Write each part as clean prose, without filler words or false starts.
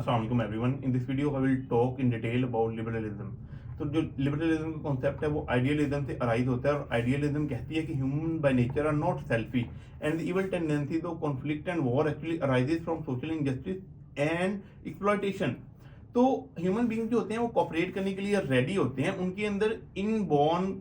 Assalamualaikum everyone. In this video, I will talk in detail about liberalism. तो जो liberalism का concept है वो आइडियलिज्म से अराइज होता है और आइडियलिज्म कहती है कि human by nature are not selfie and the evil tendencies of conflict and war actually arises from social injustice and exploitation. तो ह्यूमन बीइंग जो होते हैं वो कॉपरेट करने के लिए रेडी होते हैं, उनके अंदर इनबॉर्न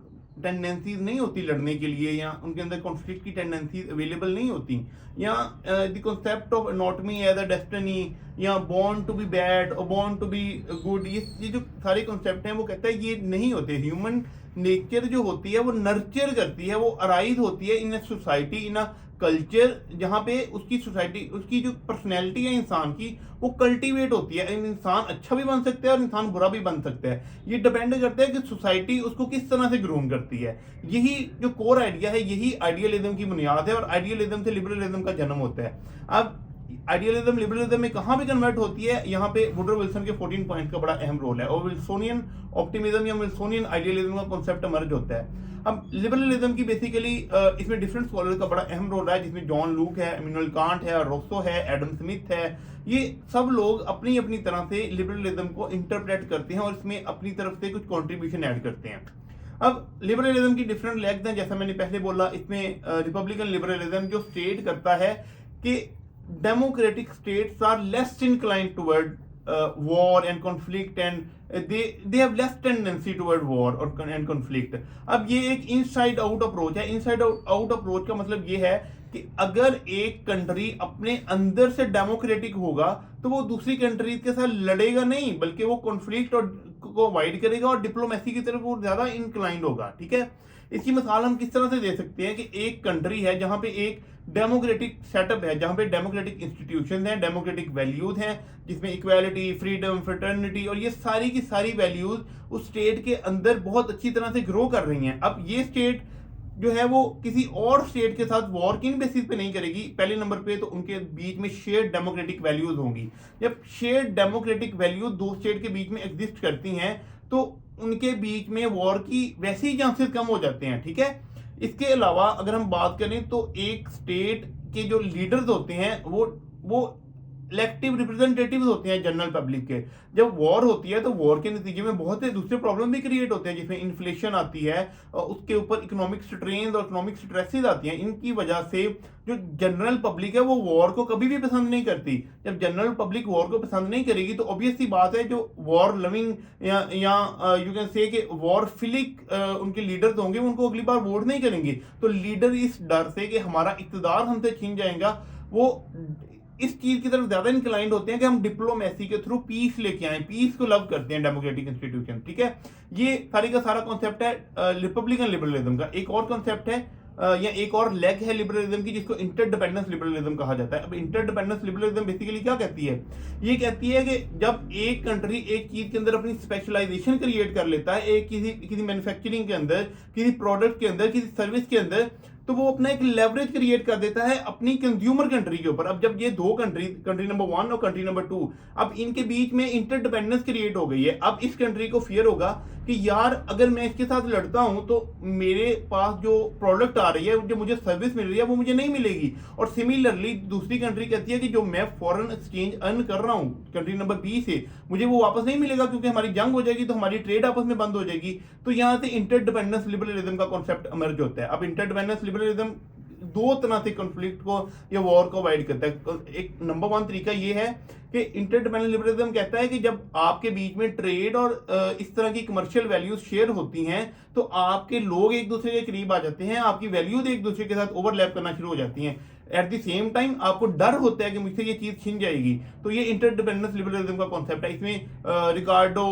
टेंडेंसीज नहीं होती लड़ने के लिए, या उनके अंदर कॉन्फ्लिक्ट की टेंडेंसीज अवेलेबल नहीं होती, या the concept of anatomy as a destiny या बॉर्न टू बी बैड और बॉर्न टू बी गुड, ये जो सारे कॉन्सेप्ट हैं वो कहता है ये नहीं होते। ह्यूमन नेचर जो होती है वो नर्चर करती है, वो अराइज होती है इन a society, in a culture, जहाँ पे उसकी सोसाइटी, उसकी जो पर्सनैलिटी है इंसान की वो कल्टीवेट होती है। इंसान अच्छा भी बन सकता है और इंसान बुरा भी बन सकता है, ये डिपेंड करता है कि सोसाइटी उसको किस तरह से ग्रूम करती है। यही जो कोर आइडिया है, यही आइडियलिज्म की बुनियाद है और आइडियलिज्म से लिबरलिज्म का जन्म होता है। अब आइडियलिज्म लिबरलिज्म में कहाँ पे कन्वर्ट होती है, यहाँ पे वुडरो विल्सन के 14 पॉइंट का बड़ा अहम रोल है और विल्सोनियन ऑप्टिमिज्म या विल्सोनियन आइडियलिज्म का कॉन्सेप्ट इमर्ज होता है। अब लिबरलिज्म की बेसिकली इसमें डिफरेंट स्कॉलर का बड़ा अहम रोल है, जिसमें जॉन लूक है, इमैनुअल कांट है, रोसो है, एडम स्मिथ है। ये सब लोग अपनी अपनी तरह से लिबरलिज्म को इंटरप्रेट करते हैं और इसमें अपनी तरफ से कुछ कॉन्ट्रीब्यूशन ऐड करते हैं। अब लिबरलिज्म की डिफरेंट लेग्स हैं, जैसा मैंने पहले बोला। इसमें रिपब्लिकन लिबरलिज्म जो स्टेट करता है कि democratic states are less inclined toward war and conflict and they have less tendency toward war or and conflict। अब ये एक इनसाइड आउट अप्रोच है। इनसाइड आउट अप्रोच का मतलब ये है कि अगर एक कंट्री अपने अंदर से डेमोक्रेटिक होगा तो वो दूसरी कंट्री के साथ लड़ेगा नहीं, बल्कि वो कॉन्फ्लिक्ट और को अवॉइड करेगा और डिप्लोमेसी की तरफ वो ज्यादा इंक्लाइंड होगा। ठीक है, इसकी मिसाल हम किस तरह से दे सकते हैं कि एक कंट्री है जहां पे एक डेमोक्रेटिक सेटअप है, जहां पे डेमोक्रेटिक इंस्टीट्यूशन हैं, डेमोक्रेटिक वैल्यूज हैं, जिसमें इक्वालिटी, फ्रीडम, फ्रेटर्निटी और ये सारी की सारी वैल्यूज उस स्टेट के अंदर बहुत अच्छी तरह से ग्रो कर रही हैं। अब ये स्टेट जो है वो किसी और स्टेट के साथ वॉर किन बेसिस पे नहीं करेगी, पहले नंबर पे तो उनके बीच में शेयर्ड डेमोक्रेटिक वैल्यूज होंगी। जब शेयर्ड डेमोक्रेटिक वैल्यूज दो स्टेट के बीच में एग्जिस्ट करती हैं तो उनके बीच में वॉर की वैसे ही चांसेस कम हो जाते हैं। ठीक है, इसके अलावा अगर हम बात करें तो एक स्टेट के जो लीडर्स होते हैं वो इलेक्टिव रिप्रेजेंटेटिव्स होते हैं जनरल पब्लिक के। जब वॉर होती है तो वॉर के नतीजे में बहुत से दूसरे प्रॉब्लम भी क्रिएट होते हैं, जिसमें इन्फ्लेशन आती है और उसके ऊपर इकोनॉमिक स्ट्रेन और इकोनॉमिक स्ट्रेसेस आती हैं। इनकी वजह से जो जनरल पब्लिक है वो वॉर को कभी भी पसंद नहीं करती। जब जनरल पब्लिक वॉर को पसंद नहीं करेगी तो ऑब्वियस सी बात है जो वॉर लविंग या यू कैन से कि वॉर फिलिक उनके लीडर्स होंगे, उनको अगली बार वोट नहीं करेंगे। तो लीडर इस डर से कि हमारा इक़्तिदार हमसे छीन जाएगा, वो इस चीज की तरफ ज्यादा इंक्लाइंड होते हैं कि हम डिप्लोमेसी के थ्रू पीस लेके आए, पीस को लव करते हैं डेमोक्रेटिक इंस्टीट्यूशन। ठीक है, ये सारी का सारा कॉन्सेप्ट है रिपब्लिकन लिबरलिज्म का। एक और कॉन्सेप्ट है या एक और लेग है लिबरलिज्म की, जिसको इंटरडिपेंडेंस लिबरलिज्म कहा जाता है। अब इंटरडिपेंडेंस लिबरलिज्म बेसिकली क्या कहती है, ये कहती है कि जब एक कंट्री एक चीज के अंदर अपनी स्पेशलाइजेशन क्रिएट कर लेता है, एक किसी मैन्युफैक्चरिंग के अंदर, किसी प्रोडक्ट के अंदर, किसी सर्विस के अंदर, तो वो अपना एक लेवरेज क्रिएट कर देता है अपनी कंज्यूमर कंट्री के ऊपर। अब जब ये दो कंट्री नंबर 1 और कंट्री नंबर 2, अब इनके बीच में इंटरडिपेंडेंस क्रिएट हो गई है। अब इस कंट्री को फियर होगा कि यार अगर मैं इसके साथ लड़ता हूं तो मेरे पास जो प्रोडक्ट आ रही है, जो मुझे सर्विस मिल रही है, वो मुझे नहीं मिलेगी। और सिमिलरली दूसरी कंट्री कहती है कि जो मैं फॉरेन एक्सचेंज अर्न कर रहा हूं कंट्री नंबर बी से, मुझे वो वापस नहीं मिलेगा क्योंकि हमारी जंग हो जाएगी, तो हमारी ट्रेड आपस में बंद हो जाएगी। तो यहां से इंटरडिपेंडेंस लिबरलिज्म का कॉन्सेप्ट इमर्ज होता है। अब इंटरडिपेंडेंस लिबरलिज्म दो तरह से कॉन्फ्लिक्ट को या वॉर को अवॉइड करता है। एक नंबर 1 तरीका ये है कि इंटरडिपेंडेंट लिबरलिज्म कहता है कि जब आपके बीच में ट्रेड और इस तरह की कमर्शियल वैल्यूज शेयर होती हैं तो आपके लोग एक दूसरे के करीब आ जाते हैं, आपकी वैल्यूज एक दूसरे के साथ ओवरलैप करना शुरू हो जाती हैं। एट द सेम टाइम आपको डर होता है कि मुझसे ये चीज छिन जाएगी। तो ये इंटरडिपेंडेंस लिबरलिज्म का कॉन्सेप्ट है। इसमें रिकार्डो,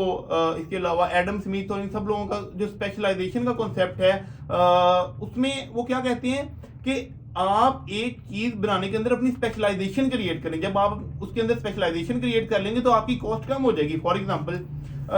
इसके अलावा एडम स्मिथ और इन सब लोगों का जो स्पेशलाइजेशन का कॉन्सेप्ट है, उसमें वो क्या कहते हैं कि आप एक चीज बनाने के अंदर अपनी स्पेशलाइजेशन क्रिएट करें। जब आप उसके अंदर स्पेशलाइजेशन क्रिएट कर लेंगे तो आपकी कॉस्ट कम हो जाएगी। For example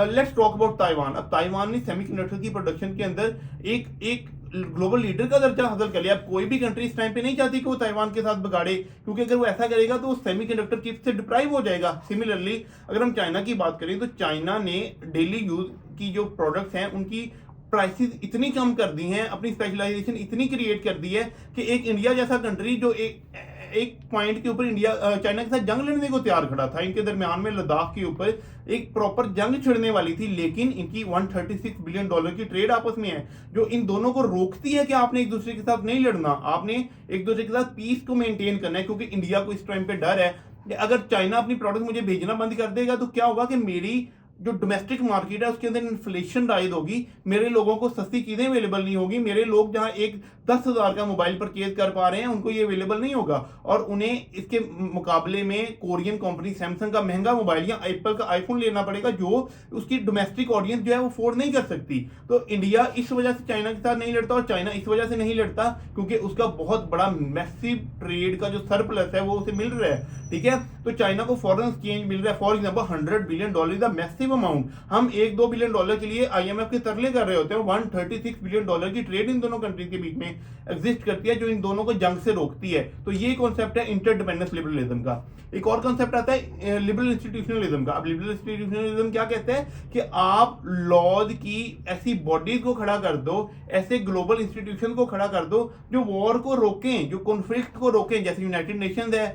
let's talk about Taiwan. अब ताइवान ने सेमीकंडक्टर की प्रोडक्शन के अंदर एक ग्लोबल लीडर का दर्जा हासिल कर लिया। अब कोई भी कंट्री इस टाइम पे नहीं चाहती कि वो ताइवान के साथ बिगाड़े, क्योंकि अगर वो ऐसा करेगा तो वो सेमीकंडक्टर चिप से डिप्राइव हो जाएगा। सिमिलरली अगर हम चाइना की बात करें तो चाइना ने डेली यूज की जो प्रोडक्ट्स हैं उनकी प्राइसेस इतनी कम कर दी हैं, अपनी स्पेशलाइजेशन इतनी क्रिएट कर दी है कि एक इंडिया जैसा कंट्री जो एक एक पॉइंट के ऊपर इंडिया चाइना के साथ जंग लड़ने को तैयार खड़ा था। इनके दरमियान में लद्दाख के ऊपर एक प्रॉपर जंग छिड़ने वाली थी, लेकिन इनकी $136 बिलियन की ट्रेड आपस में है जो इन दोनों को रोकती है कि आपने एक दूसरे के साथ नहीं लड़ना, आपने एक दूसरे के साथ पीस को मेंटेन करना है। क्योंकि इंडिया को इस टाइम पे डर है कि अगर चाइना अपनी प्रोडक्ट मुझे भेजना बंद कर देगा तो क्या होगा कि मेरी जो डोमेस्टिक मार्केट है उसके अंदर इन्फ्लेशन राइज होगी, मेरे लोगों को सस्ती चीजें अवेलेबल नहीं होगी, मेरे लोग जहां एक 10,000 का मोबाइल परचेज कर पा रहे हैं उनको ये अवेलेबल नहीं होगा, और उन्हें इसके मुकाबले में कोरियन कंपनी सैमसंग का महंगा मोबाइल या एप्पल का आईफोन लेना पड़ेगा जो उसकी डोमेस्टिक ऑडियंस जो है वो अफोर्ड नहीं कर सकती। तो इंडिया इस वजह से चाइना के साथ नहीं लड़ता, और चाइना इस वजह से नहीं लड़ता क्योंकि उसका बहुत बड़ा मैसिव ट्रेड का जो सरप्लस है वो उसे मिल रहा है। ठीक है, तो चाइना को फॉरेन एक्सचेंज मिल रहा है, for example $100 billion is a massive amount. हम $1-2 बिलियन के लिए IMF के तरले कर रहे होते हैं। $136 बिलियन की ट्रेड इन दोनों कंट्रीज के बीच में एग्जिस्ट करती है जो इन दोनों को जंग से रोकती है। तो ये कॉन्सेप्ट है इंटरडिपेंडेंस लिबरलिज्म का। एक और कॉन्सेप्ट आता है लिबरल इंस्टीट्यूशनलिज्म का। अब लिबरल इंस्टीट्यूशनलिज्म क्या कहते हैं कि आप लॉज की ऐसी बॉडीज को खड़ा कर दो, ऐसे ग्लोबल इंस्टीट्यूशन को खड़ा कर दो जो वॉर को रोकें, जो कॉन्फ्लिक्ट को रोकें, जैसे यूनाइटेड नेशंस है,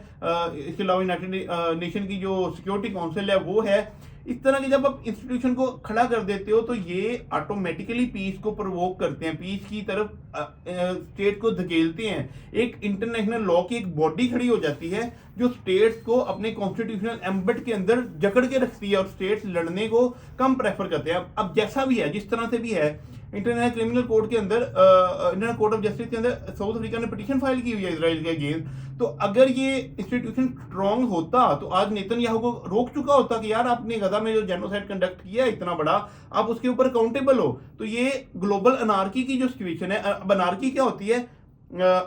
इसके अलावा यूनाइटेड नेशन की जो सिक्योरिटी काउंसिल है वो है। इस तरह के जब आप इंस्टीट्यूशन को खड़ा कर देते हो तो ये ऑटोमेटिकली पीस को प्रोवोक करते हैं, पीस की तरफ स्टेट को धकेलते हैं। एक इंटरनेशनल लॉ की एक बॉडी खड़ी हो जाती है जो स्टेट्स को अपने कॉन्स्टिट्यूशनल एम्बेड के अंदर जकड़ के रखती है और स्टेट्स लड़ने को कम प्रेफर करते हैं। अब जैसा भी है, जिस तरह से भी है, इंटरनेशनल क्रिमिनल कोर्ट के अंदर, इंटरनेशनल कोर्ट ऑफ जस्टिस के अंदर साउथ अफ्रीका ने पिटीशन फाइल की हुई है इजराइल के अगेंस्ट। तो अगर ये इंस्टीट्यूशन स्ट्रॉन्ग होता तो आज नेतन्याहू को रोक चुका होता कि यार आपने गजा में जो जेनोसाइड कंडक्ट किया इतना बड़ा, आप उसके ऊपर अकाउंटेबल हो। तो ये ग्लोबल अनार्की की जो सिचुएशन है, अब अनार्की क्या होती है,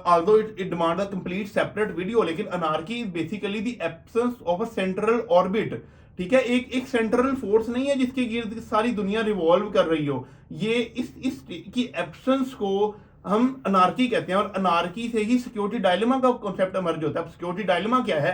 although it demand a complete separate video, लेकिन anarchy is basically the absence of a central orbit. ठीक है, एक सेंट्रल फोर्स नहीं है जिसके गिर्द सारी दुनिया रिवॉल्व कर रही हो। ये इस की एब्सेंस को हम अनार्की कहते हैं, और अनार्की से ही सिक्योरिटी डायलेमा का कॉन्सेप्ट इमर्ज होता है। अब सिक्योरिटी डायलेमा क्या है?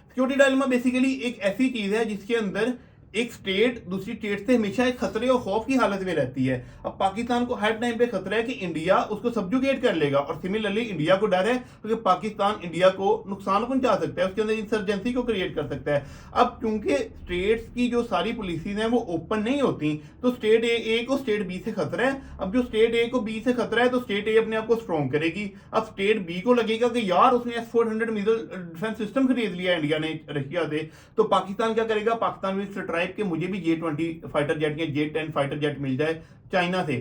सिक्योरिटी डायलेमा बेसिकली एक ऐसी चीज है जिसके अंदर एक स्टेट दूसरी स्टेट से हमेशा एक खतरे और खौफ की हालत में रहती है। अब पाकिस्तान को हर टाइम पे खतरा है कि इंडिया उसको सबजुगेट कर लेगा, और सिमिलरली इंडिया को डर है क्योंकि पाकिस्तान इंडिया को नुकसान पहुंचा सकता है, उसके अंदर इंसर्जेंसी को क्रिएट कर सकता है। अब क्योंकि स्टेट्स की जो सारी पॉलिसीज हैं वो ओपन नहीं होती, तो स्टेट ए को स्टेट बी से खतरा है। अब जो स्टेट ए को बी से खतरा है तो स्टेट ए अपने आप को स्ट्रॉन्ग करेगी। अब स्टेट बी को लगेगा कि यार उसने S-400 मिसाइल डिफेंस सिस्टम खरीद लिया इंडिया ने रशिया से, तो पाकिस्तान क्या करेगा? पाकिस्तान विल कि मुझे भी J-20 फाइटर जेट या J-10 फाइटर जेट मिल जाए चाइना से।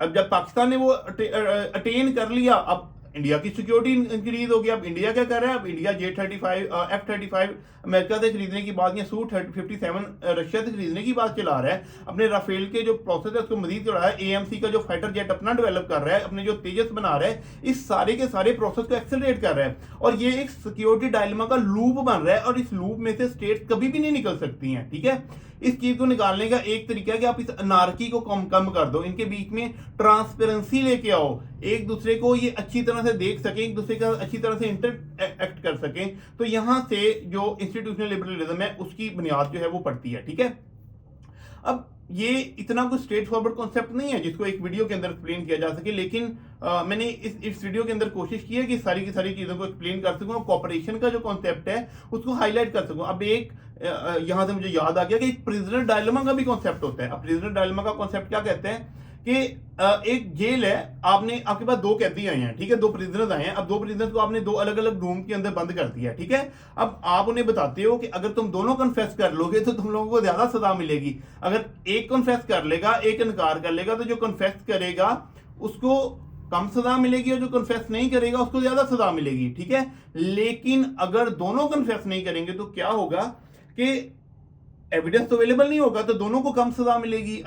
अब जब पाकिस्तान ने वो अटेन कर लिया, अब इंडिया की सिक्योरिटी इंक्रीज हो गया। अब इंडिया क्या कर रहा है? अब इंडिया J-35 F-35 अमेरिका से खरीदने की बात, या Su-57 रशिया से खरीदने की बात चला रहा है। अपने राफेल के जो प्रोसेस है उसको मजीद चला रहा है। AMC का जो फाइटर जेट अपना डेवलप कर रहा है, अपने जो तेजस बना रहा है, इस सारे के सारे प्रोसेस को एक्सेलरेट कर रहा है, और ये एक सिक्योरिटी डायलेमा का लूप बन रहा है, और इस लूप में से स्टेट कभी भी नहीं निकल सकती हैं। ठीक है, इस चीज को निकालने का एक तरीका है कि आप इस अनार्की को कम कर दो, इनके बीच में ट्रांसपेरेंसी लेके आओ, एक दूसरे को ये अच्छी तरह से देख सकें, एक दूसरे का अच्छी तरह से इंटरएक्ट कर सकें। तो यहां से जो इंस्टीट्यूशनल लिबरलिज्म है उसकी बुनियाद जो है वो पड़ती है। ठीक है, अब ये इतना कुछ स्ट्रेट फॉरवर्ड कॉन्सेप्ट नहीं है जिसको एक वीडियो के अंदर एक्सप्लेन किया जा सके, लेकिन मैंने इस वीडियो के अंदर कोशिश की है कि सारी की सारी चीज़ों को एक्सप्लेन कर सकूं, और कॉपरेशन का जो कॉन्सेप्ट है उसको हाईलाइट कर सकूं। अब एक यहाँ से मुझे याद आ गया कि एक प्रिजनर डायलेमा का भी कॉन्सेप्ट होता है। अब प्रिजनर डायलेमा का कॉन्सेप्ट क्या कहते हैं कि एक जेल है, आपके पास दो कैदी आए हैं, ठीक है, दो प्रिजनर्स आए हैं। अब दो प्रिजनर्स को आपने दो अलग अलग रूम के अंदर बंद कर दिया, ठीक है। अब आप उन्हें बताते हो कि अगर तुम दोनों कन्फेस कर लोगे तो तुम लोगों को ज्यादा सजा मिलेगी। अगर एक कन्फेस कर लेगा, एक इनकार कर लेगा, तो जो कन्फेस करेगा उसको कम सजा मिलेगी और जो कन्फेस नहीं करेगा उसको ज्यादा सजा मिलेगी, ठीक है। लेकिन अगर दोनों कन्फेस नहीं करेंगे तो क्या होगा कि एविडेंस तो अवेलेबल नहीं होगा, तो दोनों को कम सजा मिलेगी।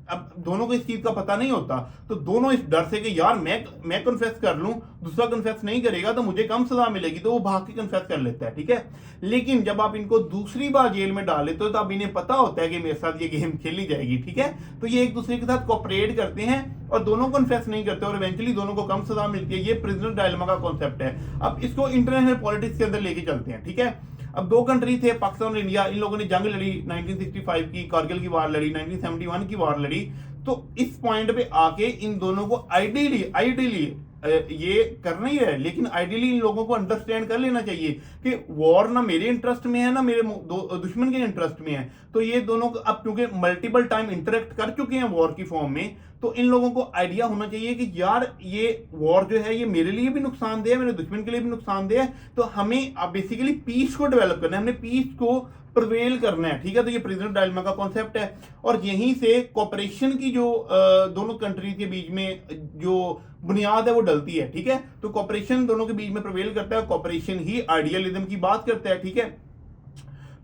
अब दोनों को इस चीज का पता नहीं होता, तो दोनों इस डर से कि यार मैं कन्फेस कर लूं, दूसरा कन्फेस नहीं करेगा तो मुझे कम सजा मिलेगी, तो वो भाग के कन्फेस कर लेता है, ठीक है। लेकिन जब आप इनको दूसरी बार जेल में डाल लेते हो तो अब इन्हें पता होता है कि मेरे साथ ये गेम खेली जाएगी, ठीक है। तो ये एक दूसरे के साथ कोऑपरेट करते हैं और दोनों कन्फेस नहीं करते और इवेंचुअली दोनों को कम सजा मिलती है। ये प्रिजनर डायलेमा का कॉन्सेप्ट है। अब इसको इंटरनेशनल पॉलिटिक्स के अंदर लेके चलते हैं, ठीक है। अब दो कंट्री थे, पाकिस्तान और इंडिया, इन लोगों ने जंग लड़ी 1965 की, कारगिल की वार लड़ी, 1971 की वार लड़ी। तो इस पॉइंट पे आके इन दोनों को आइडियली ये करना ही है, लेकिन आइडियली इन लोगों को अंडरस्टैंड कर लेना चाहिए कि वॉर ना मेरे इंटरेस्ट में है ना मेरे दुश्मन के इंटरेस्ट में है। तो ये दोनों अब क्योंकि मल्टीपल टाइम इंटरेक्ट कर चुके हैं वॉर की फॉर्म में, तो इन लोगों को आइडिया होना चाहिए कि यार ये वॉर जो है ये मेरे लिए भी नुकसानदेह है, मेरे दुश्मन के लिए भी नुकसानदेह है। तो हमें अब बेसिकली पीस को डेवलप करना है, हमने पीस को प्रवेल करना है, ठीक है। तो ये प्रिजनर डायलेमा का कॉन्सेप्ट है, और यहीं से कॉपरेशन की जो दोनों कंट्रीज के बीच में जो बुनियाद है वो डलती है, ठीक है। तो कॉपरेशन दोनों के बीच में प्रवेल करता है, कॉपरेशन ही आइडियलिज्म की बात करता है, ठीक है।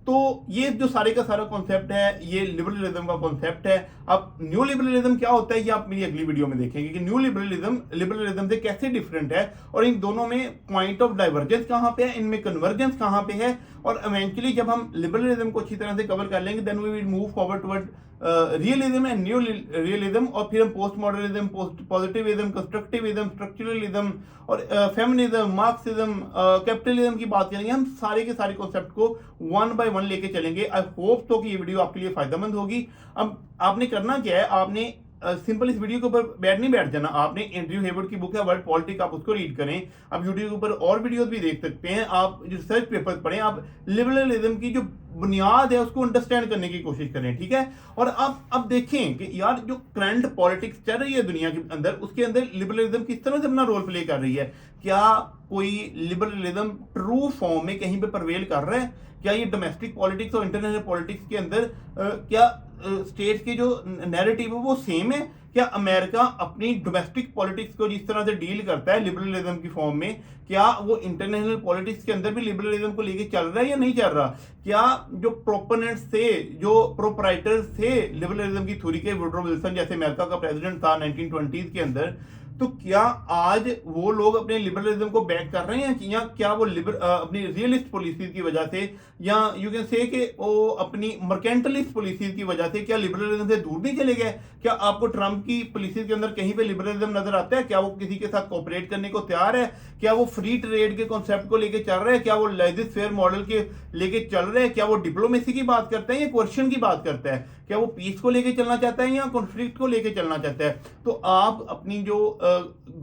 तो ये जो सारे का सारा कॉन्सेप्ट है ये लिबरलिज्म का कॉन्सेप्ट है। अब न्यू लिबरलिज्म क्या होता है ये आप मेरी अगली वीडियो में देखेंगे कि न्यू लिबरलिज्म से कैसे डिफरेंट है, और इन दोनों में पॉइंट ऑफ डाइवर्जेंस कहाँ पे है, इनमें कन्वर्जेंस कहाँ पे है। और इवेंचुअली जब हम लिबरलिज्म को अच्छी तरह से कवर कर लेंगे then we will move forward toward realism and new realism, और फिर हम post modernism, post positivism, constructivism, structuralism और फेमिनिज्म, मार्क्सिज्म, कैपिटलिज्म की बात करेंगे। हम सारे के सारे कॉन्सेप्ट को वन बाय वन लेके चलेंगे। आई होप तो कि ये वीडियो आपके लिए फायदेमंद होगी। अब आपने करना क्या है, आपने सिंपल इस वीडियो के ऊपर नहीं बैठ जाना, आपने एंड्रयू हेवर्ड की बुक है वर्ल्ड पॉलिटिक्स, आप उसको रीड करें। आप यूट्यूब के ऊपर और वीडियोस भी देख सकते हैं, आप जो रिसर्च पेपर्स पढ़ें, आप लिबरलिज्म की जो बुनियाद है उसको अंडरस्टैंड करने की कोशिश करें, ठीक है। और अब देखें कि यार जो करंट पॉलिटिक्स चल रही है दुनिया के अंदर, उसके अंदर लिबरलिज्म किस तरह से अपना रोल प्ले कर रही है। क्या कोई लिबरलिज्म ट्रू फॉर्म में कहीं पे प्रवेल कर रहा है? क्या ये डोमेस्टिक पॉलिटिक्स और इंटरनेशनल पॉलिटिक्स के अंदर क्या स्टेट्स के जो नैरेटिव है वो सेम है? क्या अमेरिका अपनी डोमेस्टिक पॉलिटिक्स को जिस तरह से डील करता है लिबरलिज्म की फॉर्म में, क्या वो इंटरनेशनल पॉलिटिक्स के अंदर भी लिबरलिज्म को लेके चल रहा है या नहीं चल रहा? क्या जो प्रोपोनेंट्स थे, जो प्रोपराइटर्स थे लिबरलिज्म की थ्योरी के, वुडरो विल्सन जैसे अमेरिका का प्रेसिडेंट था 1920s के अंदर, तो क्या आज वो लोग अपने लिबरलिज्म को बैक कर रहे हैं, या क्या वो अपनी रियलिस्ट पॉलिसीज की वजह से, या यू कैन से कि वो अपनी मर्केंटलिस्ट पॉलिसीज की वजह से क्या लिबरलिज्म से दूर नहीं चले गए? क्या आपको ट्रंप की पॉलिसीज के अंदर कहीं पे लिबरलिज्म नजर आता है? क्या वो किसी के साथ कोऑपरेट करने को तैयार है? क्या वो फ्री ट्रेड के कॉन्सेप्ट को लेके चल रहे हैं? क्या वो लेजिस फेयर मॉडल के लेके चल रहे हैं? क्या वो डिप्लोमेसी की बात करते हैं या क्वेश्चन की बात करता है? क्या वो पीस को लेके चलना चाहता है या कॉन्फ्लिक्ट को लेके चलना चाहता है? तो आप अपनी जो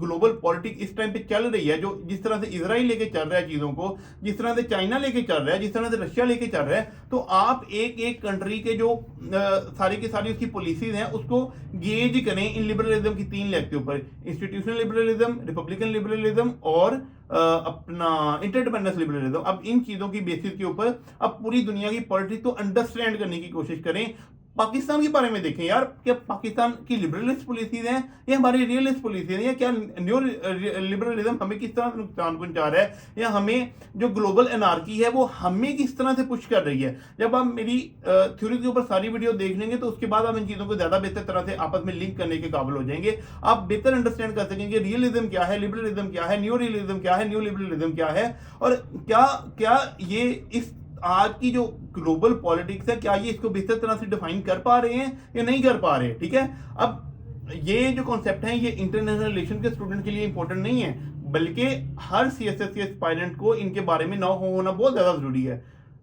ग्लोबल पॉलिटिक्स इस टाइम पे चल रही है, जो जिस तरह से इजराइल लेके चल रहा है चीजों को, जिस तरह से चाइना लेके चल रहा है, जिस तरह से रशिया लेके चल रहा है, तो आप एक एक कंट्री के जो सारी की सारी उसकी पॉलिसीज हैं उसको गेज करें इन लिबरलिज्म की तीन लेग के ऊपर, इंस्टीट्यूशनल लिबरलिज्म, रिपब्लिकन लिबरलिज्म और अपना इंटरडिपेंडेंस लिबरलिज्म। अब इन चीजों की बेसिस के ऊपर अब पूरी दुनिया की पॉलिटिक्स को अंडरस्टैंड करने की कोशिश करें। पाकिस्तान के बारे में देखें यार, क्या पाकिस्तान की लिबरलिस्ट पॉलिसीज हैं या हमारी रियलिस्ट पॉलिसीज हैं, या क्या न्यू लिबरलिज्म हमें किस तरह से नुकसान पहुंचा रहा है, या हमें जो ग्लोबल एनार्की है वो हमें किस तरह से पुश कर रही है। जब आप मेरी थ्योरी के ऊपर सारी वीडियो देख लेंगे तो उसके बाद आप इन चीजों को ज्यादा बेहतर तरह से आपस में लिंक करने के काबिल हो जाएंगे। आप बेहतर अंडरस्टैंड कर सकेंगे रियलिज्म क्या है, लिबरलिज्म क्या है, न्यू रियलिज्म क्या है, न्यू लिबरलिज्म क्या है, और क्या क्या ये इस आज की जो ग्लोबल पॉलिटिक्स है क्या ये इसको बेहतर तरह से डिफाइन कर पा रहे हैं या नहीं कर पा रहे, ठीक है। अब ये जो कॉन्सेप्ट है ये इंटरनेशनल रिलेशन के स्टूडेंट के लिए इंपॉर्टेंट नहीं है, बल्कि हर सीएसएस के एस्पायरेंट को इनके बारे में ना होना बहुत ज्यादा जरूरी है।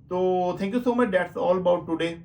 तो thank you so much, that's all about today.